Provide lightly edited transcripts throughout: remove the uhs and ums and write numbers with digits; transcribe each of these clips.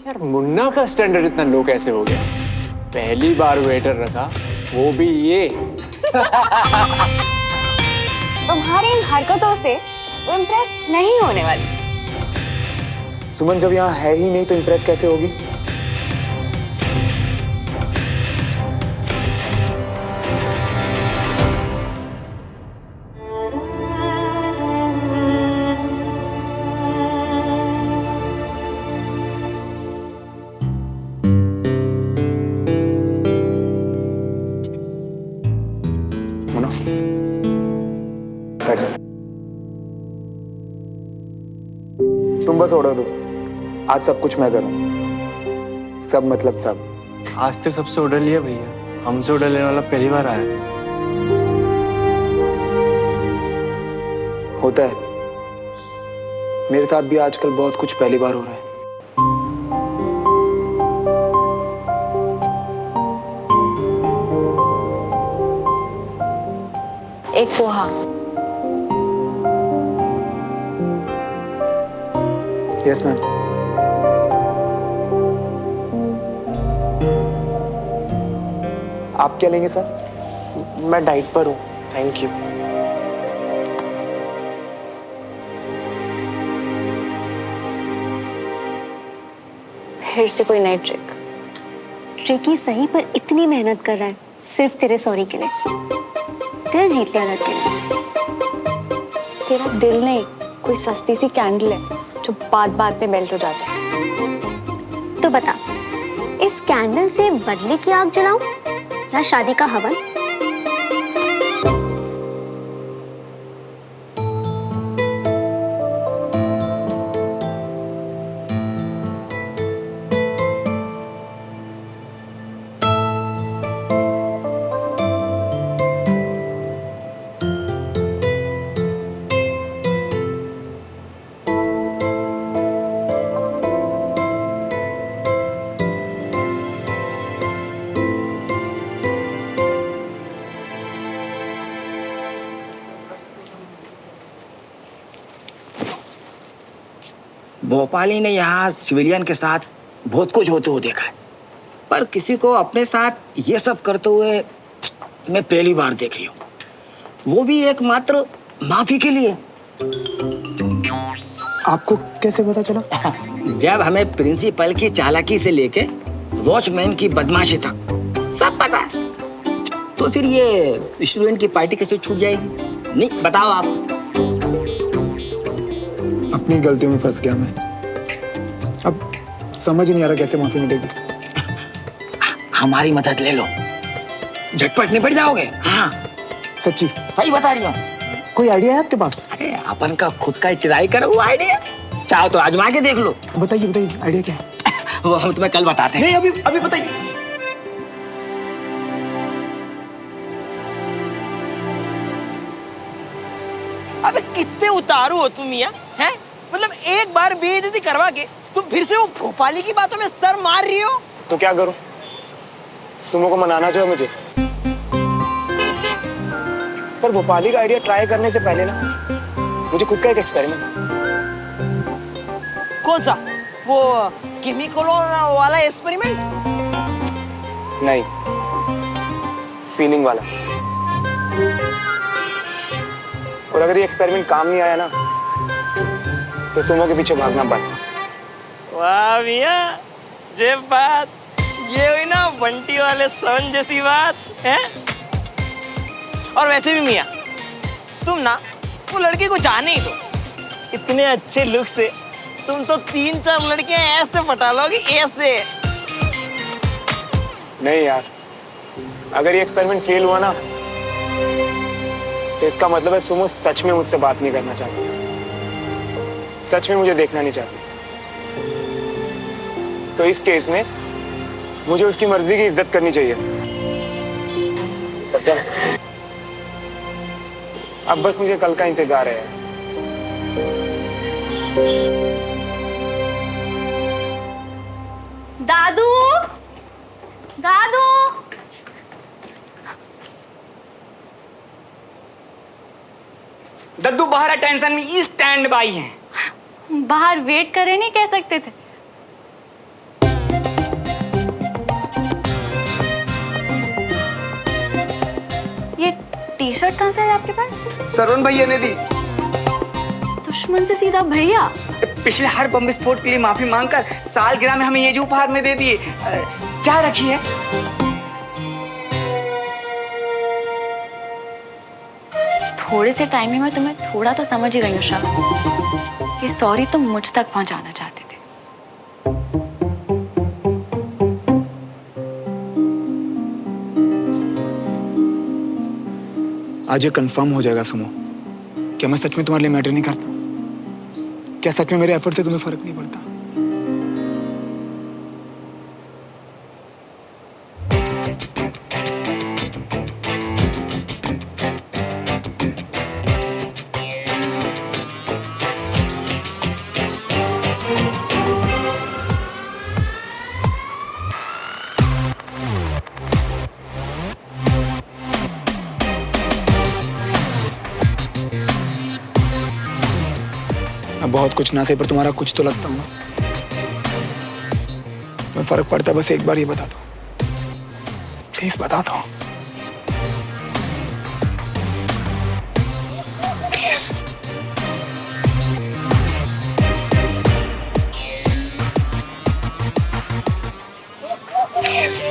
यार मुन्ना का स्टैंडर्ड इतना लो कैसे हो गया? पहली बार वेटर रखा, वो भी ये। तुम्हारी इन हरकतों से वो इम्प्रेस नहीं होने वाली। सुमन जब यहाँ है ही नहीं तो इम्प्रेस कैसे होगी? मोना, बैठ जा। तुम बस ऑर्डर दो, आज सब कुछ मैं करूं। सब मतलब सब। आज तक सबसे ऑर्डर लिया भैया, हमसे ऑर्डर लेने वाला पहली बार आया। होता है, मेरे साथ भी आजकल बहुत कुछ पहली बार हो रहा है। एक पोहा। Yes ma'am. आप क्या लेंगे सर? मैं डाइट पर हूँ, थैंक यू। फिर से कोई नई ट्रिक। ट्रिकी सही पर इतनी मेहनत कर रहा है सिर्फ तेरे सॉरी के लिए। दिल जीत लिया लड़के ने। तेरा दिल नहीं, कोई सस्ती सी कैंडल है जो बात बात पे मेल्ट हो जाता है। तो बता, इस कैंडल से बदले की आग जलाऊं या शादी का हवन? भोपाली ने यहाँ सिविलियन के साथ बहुत कुछ होते हुए देखा है, पर किसी को अपने साथ ये सब करते हुए मैं पहली बार देख रही हूँ, वो भी एकमात्र माफी के लिए। आपको कैसे पता चला? जब हमें प्रिंसिपल की चालाकी से लेके वॉचमैन की बदमाशी तक सब पता है, तो फिर ये स्टूडेंट की पार्टी कैसे छूट जाएगी? नहीं बताओ आप। अपनी गलतियों में फंस गया मैं। अब समझ ही नहीं आ रहा कैसे माफी मिलेगी। हमारी मदद ले लो, झटपट निपट जाओगे। हाँ सच्ची? सही बता रही हूँ। कोई आइडिया है आपके पास? अरे अपन का खुद का ट्राई करो वो आइडिया, चाहो तो आजमा के देख लो। बताइए बताइए, आइडिया क्या है? वो हम तुम्हें कल बताते हैं। नहीं, अभी अभी बताइए। अबे कितने उतारू हो तुम मियां, हैं? मतलब एक बार बेइज्जती करवा के तुम फिर से वो भोपाली की बातों में सर मार रही हो। तो क्या करूं? सुमो को मनाना चाहिए मुझे। पर भोपाली का आइडिया ट्राई करने से पहले ना मुझे खुद का एक एक्सपेरिमेंट। कौन सा? वो केमिकल वाला एक्सपेरिमेंट? नहीं, फीलिंग वाला। और अगर ये एक्सपेरिमेंट काम नहीं आया ना तो सुमो के पीछे भागना बंद। वाह मियां, जे बात ये हुई ना बंटी वाले सोन जैसी बात है। और वैसे भी मियां, तुम ना वो लड़के को जाने ही दो। इतने अच्छे लुक से तुम तो 3-4 लड़कियां ऐसे पटा लोगी, ऐसे। नहीं यार, अगर ये एक्सपेरिमेंट फेल हुआ ना तो इसका मतलब है सुमो सच में मुझसे बात नहीं करना चाहती, सच में मुझे देखना नहीं चाहती। तो इस केस में मुझे उसकी मर्जी की इज्जत करनी चाहिए। समझा? अब बस मुझे कल का इंतजार है। दादू, दादू। दद्दू बाहर टेंशन में स्टैंड बाई हैं। बाहर वेट करे नहीं कह सकते थे? टी शर्ट कहाँ से है आपके पास? सरवण भैया ने दी। दुश्मन से सीधा भैया। पिछले हर बम विस्फोट के लिए माफी मांगकर सालगिरह में हमें ये जो उपहार में दे दिए। चाय रखी है। थोड़े से टाइम में तुम्हें थोड़ा तो समझ ही गई हूँ शा। ये सॉरी तुम मुझ तक पहुंचाना चाहते थे। आज ये कंफर्म हो जाएगा सुमो, क्या मैं सच में तुम्हारे लिए मैटर नहीं करता? क्या सच में मेरे एफर्ट से तुम्हें फर्क नहीं पड़ता? अब बहुत कुछ ना सही पर तुम्हारा कुछ तो लगता हूँ ना। मैं फर्क पड़ता बस एक बार ये बता दो, प्लीज बता दो प्लीज। प्लीज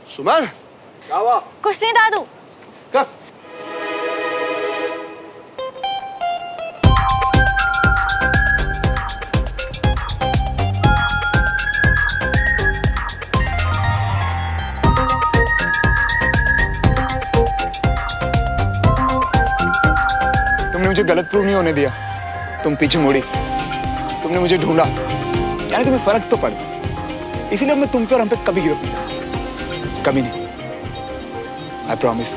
सुमन, क्या हुआ? कुछ नहीं दादू। कब? तुमने मुझे गलत प्रूव नहीं होने दिया। तुम पीछे मुड़ी, तुमने मुझे ढूंढा, यानी तुम्हें फर्क तो पड़ा। इसीलिए मैं तुम पे और हम पे कभी गिरफ्त नहीं करूंगा, कभी नहीं। I promise.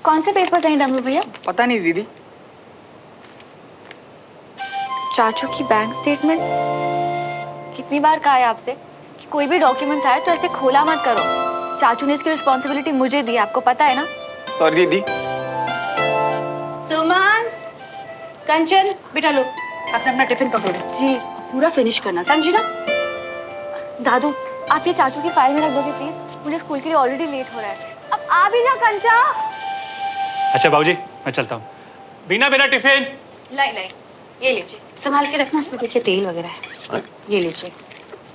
कौन से पेपर्स हैं डमरू भैया? पता नहीं दीदी। चाचू की बैंक स्टेटमेंट। कितनी बार कहा है आपसे कि कोई भी डॉक्यूमेंट्स आए तो ऐसे खोला मत करो। चाचू ने इसकी रिस्पॉन्सिबिलिटी मुझे दी, आपको पता है ना? सॉरी दीदी। सुमन, कंचन, बेटा लो अपना अपना टिफिन पकड़ो। जी। पूरा फिनिश करना, समझी ना? दादू आप ये चाचू की फाइल में रख दोगे प्लीज? मुझे स्कूल के लिए ऑलरेडी लेट हो रहा है। अब आ भी जा कंचा। अच्छा बाबूजी, मैं चलता हूँ। बीना बेटा टिफिन। लाई लाई, ये लीजिए, संभाल के रखना, इसमें देखिए तेल वगैरह है। ये लीजिए,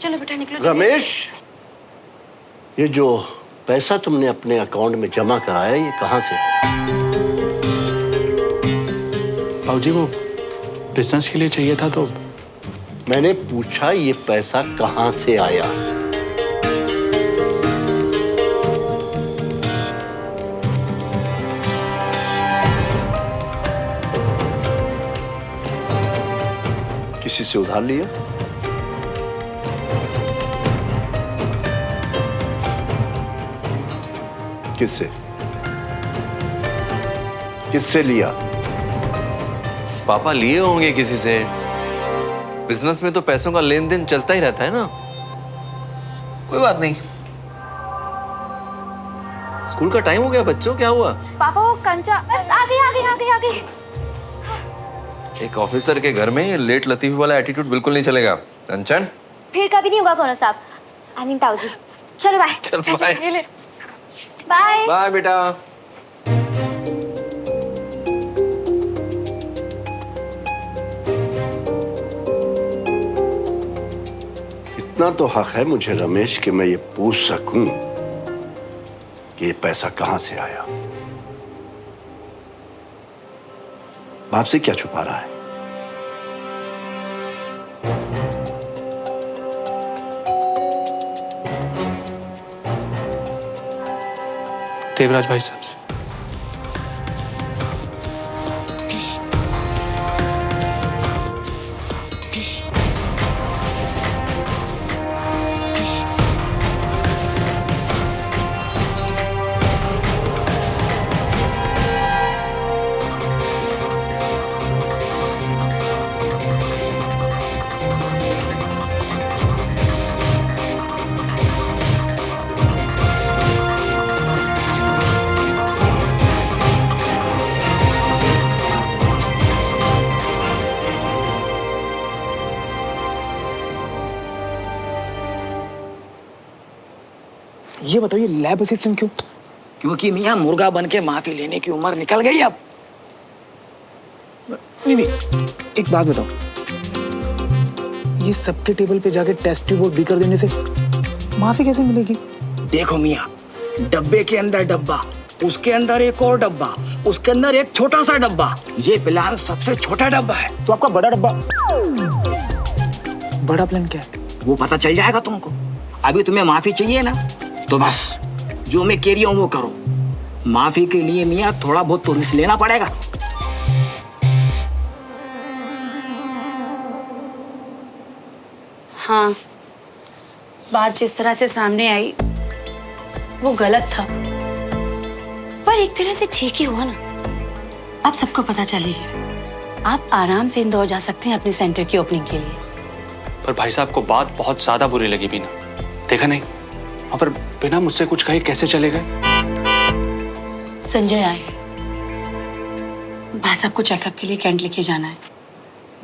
चलो बेटा निकलो। रमेश, ये जो पैसा तुमने अपने अकाउंट में जमा कराया, ये कहाँ से? बाबूजी वो बिजनेस के लिए चाहिए था तो। मैंने पूछा ये पैसा कहाँ से आया? किसी से उधार लिया? किससे? किससे लिया? पापा लिए होंगे किसी से। बिजनेस में तो पैसों का लेन देन चलता ही रहता है ना। कोई बात नहीं। स्कूल का टाइम हो गया बच्चों, क्या हुआ? पापा वो कंचा बस आ गई आ गई आ गई आ गई। एक ऑफिसर के घर में लेट लतीफी वाला एटीट्यूड बिल्कुल नहीं चलेगा। कंचन, फिर कभी नहीं होगा कोनो साहब। आई मीन ताऊ जी। चलो बाय। चल बाय। बाय। बाय बेटा। इतना तो हक है मुझे रमेश कि मैं ये पूछ सकूं कि ये पैसा कहां से आया। बाप से क्या छुपा रहा है? देवराज भाई साहब से। ये बताओ ये लैब असिस्टेंट क्यों? क्योंकि मियाँ मुर्गा बन के माफी लेने की उम्र निकल गई अब। नहीं नहीं, एक बात बताओ, ये सबके टेबल पे जाके टेस्ट ट्यूब और बीकर देने से माफी कैसे मिलेगी? देखो मियाँ, डब्बे के अंदर डब्बा, उसके अंदर एक और डब्बा, उसके अंदर एक छोटा सा डब्बा। ये प्लान सबसे छोटा डब्बा है। तो आपका बड़ा डब्बा, बड़ा प्लान क्या है? वो पता चल जाएगा तुमको। अभी तुम्हें माफी चाहिए ना, तो बस जो मैं कह रही हूँ वो करो। माफी के लिए मियाँ थोड़ा बहुत तो रिस्क लेना पड़ेगा। हाँ, बात जिस तरह से सामने आई वो गलत था, पर एक तरह से ठीक ही हुआ ना। अब सबको पता चल ही गया। आप आराम से इंदौर जा सकते हैं अपने सेंटर की ओपनिंग के लिए। पर भाई साहब को बात बहुत ज्यादा बुरी लगी बीना। देखा नहीं वहां पर बिना मुझसे कुछ कहे कैसे चले गए? संजय आए हैं। भाई साहब को चेकअप के लिए कैंट लेके जाना है।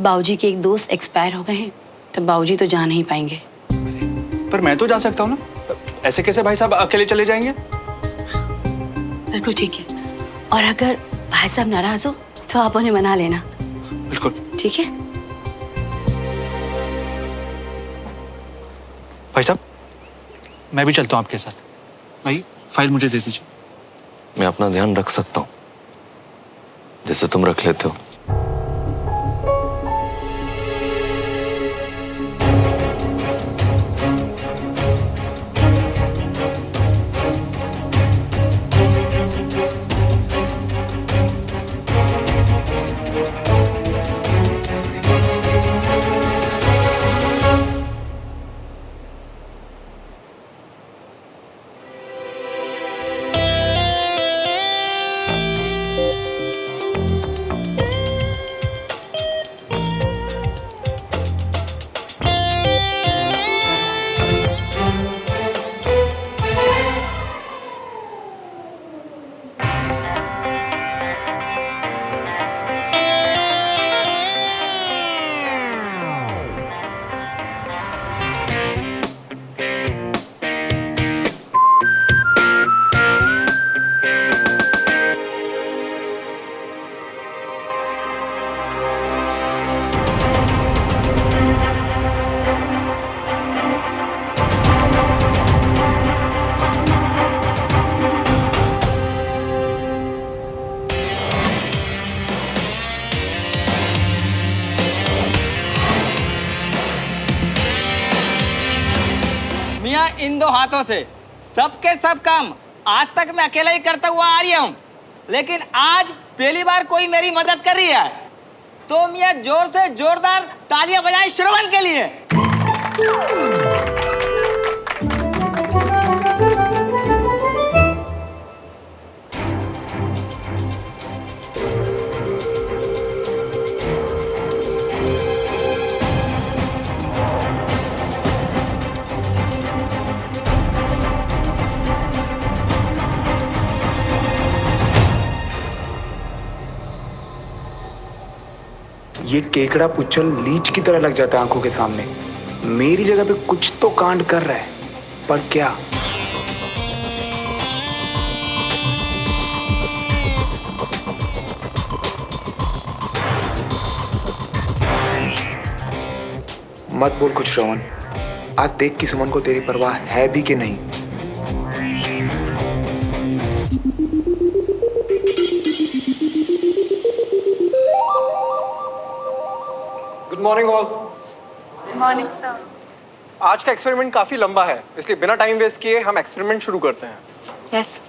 बाबूजी के एक दोस्त एक्सपायर हो गए हैं, तो बाबूजी तो जा नहीं पाएंगे। पर मैं तो जा सकता हूँ ना, ऐसे कैसे भाई साहब अकेले चले जाएंगे? बिल्कुल ठीक है। और अगर भाई साहब नाराज हो तो आप उन्हें मना लेना। बिल्कुल ठीक है। भाई साहब, मैं भी चलता हूँ आपके साथ। भाई फाइल मुझे दे दीजिए। मैं अपना ध्यान रख सकता हूँ जैसे तुम रख लेते हो। मियाँ इन दो हाथों से सबके सब काम आज तक मैं अकेला ही करता हुआ आ रहा हूँ, लेकिन आज पहली बार कोई मेरी मदद कर रही है। तो मियाँ जोर से जोरदार तालियां बजाएं श्रवण के लिए। ये केकड़ा पुच्छल लीच की तरह लग जाता है आंखों के सामने। मेरी जगह पे कुछ तो कांड कर रहा है, पर क्या? मत बोल कुछ श्रवण। आज देख कि सुमन को तेरी परवाह है भी कि नहीं। Good morning all. Good morning sir. आज का एक्सपेरिमेंट काफी लंबा है, इसलिए बिना टाइम वेस्ट किए हम एक्सपेरिमेंट शुरू करते हैं। यस।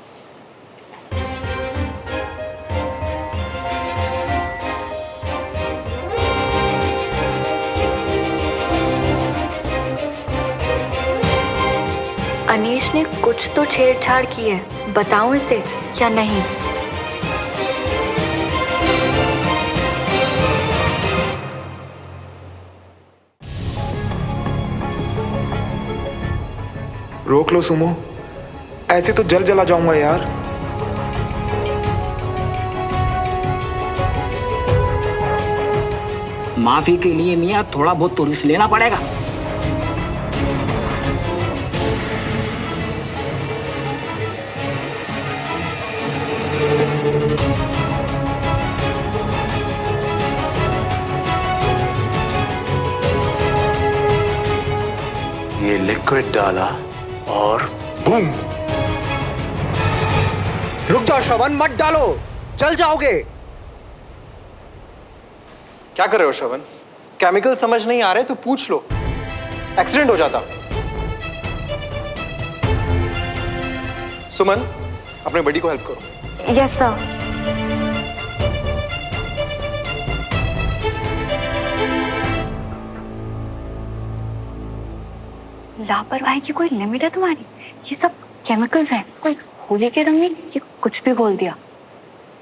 अनीश ने कुछ तो छेड़छाड़ की है, बताऊं इसे या नहीं? रोक लो सुमो, ऐसे तो जल जला जाऊंगा यार। माफी के लिए मियाँ थोड़ा बहुत तो रिस्क लेना पड़ेगा। ये लिक्विड डाला और बूम। रुक जाओ श्रवण, मत डालो, जल जाओगे। क्या कर रहे हो श्रवण? केमिकल समझ नहीं आ रहे तो पूछ लो, एक्सीडेंट हो जाता। सुमन, अपने बड़ी को हेल्प करो। Yes sir. लापरवाही की कोई लिमिट है तुम्हारी? ये सब केमिकल्स हैं, कोई होली के रंग नहीं कि कुछ भी घोल दिया।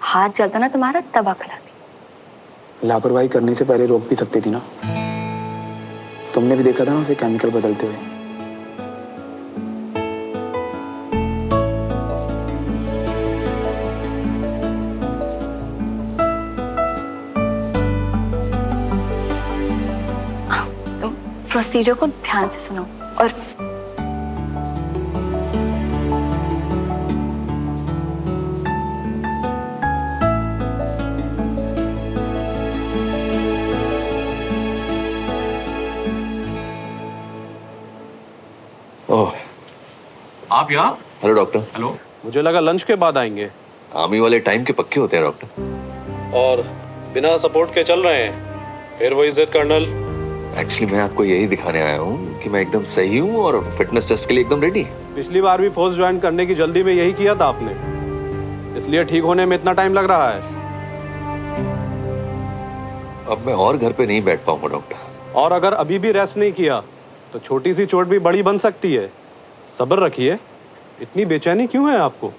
हाथ जलता ना तुम्हारा तब अकल आती। लापरवाही करने से पहले रोक भी सकती थी ना। तुमने भी देखा था ना उसे केमिकल बदलते हुए। तुम प्रोसीजर को ध्यान से सुनो और ओह, आप यहाँ? Hello doctor. हेलो, मुझे लगा लंच के बाद आएंगे। आर्मी वाले टाइम के पक्के होते हैं डॉक्टर। और बिना सपोर्ट के चल रहे हैं। फिर वो इज्जत कर्नल। एक्चुअली मैं आपको यही दिखाने आया हूँ कि मैं एकदम सही हूँ और फिटनेस टेस्ट के लिए एकदम रेडी। पिछली बार भी फोर्स ज्वाइन करने की जल्दी में यही किया था आपने, इसलिए ठीक होने में इतना टाइम लग रहा है। अब मैं और घर पे नहीं बैठ पाऊंगा डॉक्टर। और अगर अभी भी रेस्ट नहीं किया तो छोटी सी चोट भी बड़ी बन सकती है। सब्र रखिए। इतनी बेचैनी क्यों है आपको?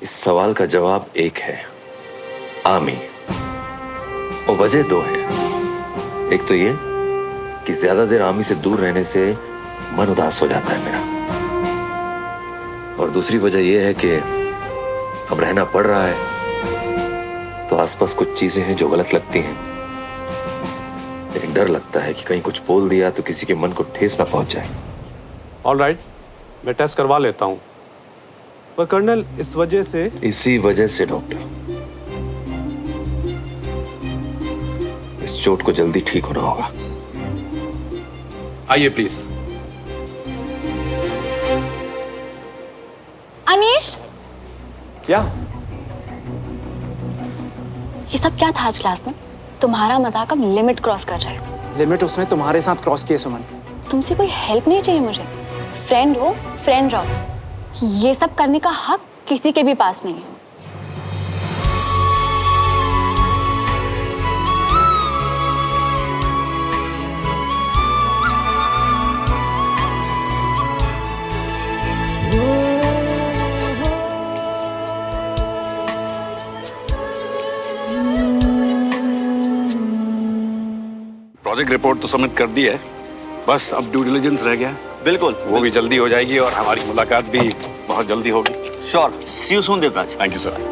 इस सवाल का जवाब एक है, आर्मी। और वजह दो है। एक तो ये कि ज्यादा देर आर्मी से दूर रहने से मन उदास हो जाता है मेरा, और दूसरी वजह यह है कि अब रहना पड़ रहा है तो आसपास कुछ चीजें हैं जो गलत लगती हैं, लेकिन डर लगता है कि कहीं कुछ बोल दिया तो किसी के मन को ठेस ना पहुंच जाए। ऑलराइट, मैं टेस्ट करवा लेता हूं। पर कर्नल, इस वजह से इसी वजह से डॉक्टर, इस चोट को जल्दी ठीक होना होगा। आइए प्लीज। अनीश, क्या? ये सब क्या था आज क्लास में? तुम्हारा मजाक अब लिमिट क्रॉस कर रहा है। लिमिट उसने तुम्हारे साथ क्रॉस किए सुमन। तुमसे कोई हेल्प नहीं चाहिए मुझे। फ्रेंड हो, फ्रेंड रहो। ये सब करने का हक किसी के भी पास नहीं है। प्रोजेक्ट रिपोर्ट तो सबमिट कर दी है, बस अब ड्यू डिलिजेंस रह गया। बिल्कुल, वो भी जल्दी हो जाएगी और हमारी मुलाकात भी बहुत जल्दी होगी। Sure, see you soon Devraj. Thank you sir.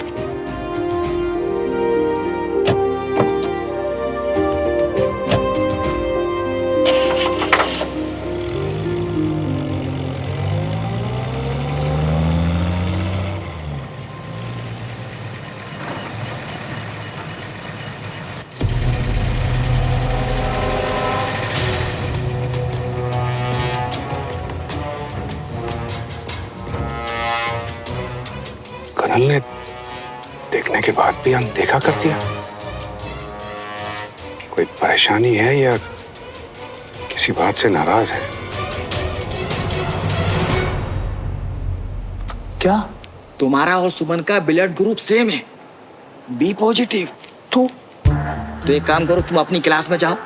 Colonel ने देखने के बाद भी अनदेखा कर दिया। कोई परेशानी है या किसी बात से नाराज है? क्या तुम्हारा और सुमन का ब्लड ग्रुप सेम है, बी पॉजिटिव। तो एक काम करो, तुम अपनी क्लास में जाओ,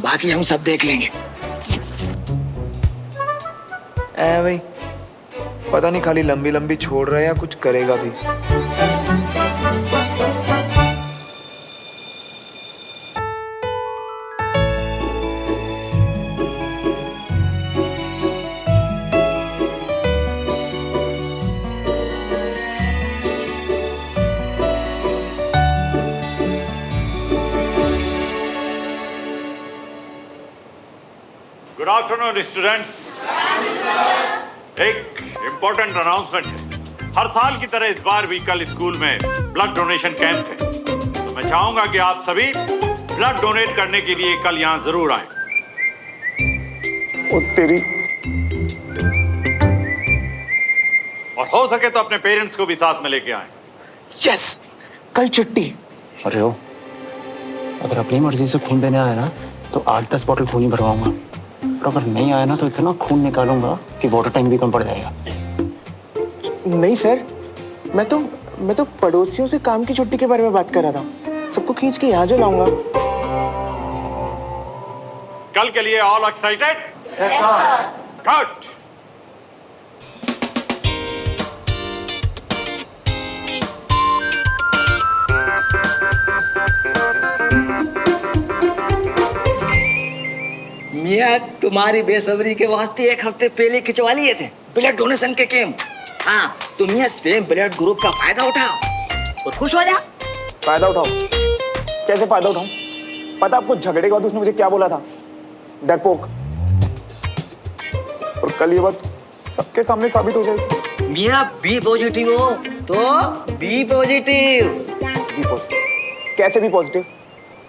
बाकी हम सब देख लेंगे। भाई पता नहीं खाली लंबी लंबी छोड़ रहा है या कुछ करेगा भी। Good afternoon students. एक इम्पोर्टेंट अनाउंसमेंट है। हर साल की तरह इस बार भी कल स्कूल में ब्लड डोनेशन कैंप है, तो मैं चाहूंगा कि आप सभी ब्लड डोनेट करने के लिए कल यहाँ जरूर आए। ओ तेरी। और हो सके तो अपने पेरेंट्स को भी साथ में लेके आए। यस, कल छुट्टी। अरे हो, अगर अपनी मर्जी से खून देने आया ना तो 8-10 बॉटल खून ही भरवाऊंगा, और अगर नहीं आया ना तो इतना खून निकालूंगा कि वाटर टैंक भी कम पड़ जाएगा। नहीं सर, मैं तो पड़ोसियों से काम की छुट्टी के बारे में बात कर रहा था। सबको खींच के यहाँ जो लाऊंगा। कल के लिए all excited? Yes sir. Good. मियाँ तुम्हारी बेसब्री के वास्ते 1 हफ्ते पहले खिंचवा लिए थे ब्लड डोनेशन के कैंप। हाँ, तुम ये सेम ब्लड ग्रुप का फायदा उठाओ और खुश हो जा। फायदा उठाओ? कैसे फायदा उठाऊं? पता आपको झगड़े के बाद उसने मुझे क्या बोला था? डरपोक। और कल ये बात सबके सामने साबित हो जाएगी। मियाँ बी पॉजिटिव हो तो बी पॉजिटिव। Be positive? कैसे बी पॉजिटिव?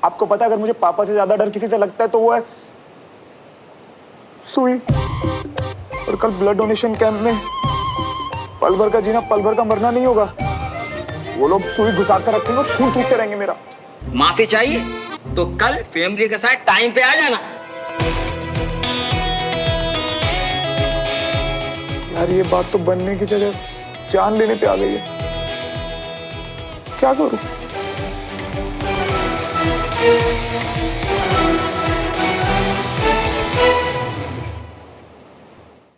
आपको पता है अगर मुझे पापा से ज्यादा डर किसी से लगता है तो वो है सुई। और कल ब्लड डोनेशन कैंप में पल भर का जीना पल भर का मरना नहीं होगा। वो लोग सुई घुसा कर रखेंगे और खून चूसते रहेंगे मेरा। माफी चाहिए तो कल फैमिली के साथ टाइम पे आ जाना। यार ये बात तो बनने की जगह जान लेने पे आ गई है। क्या करूं?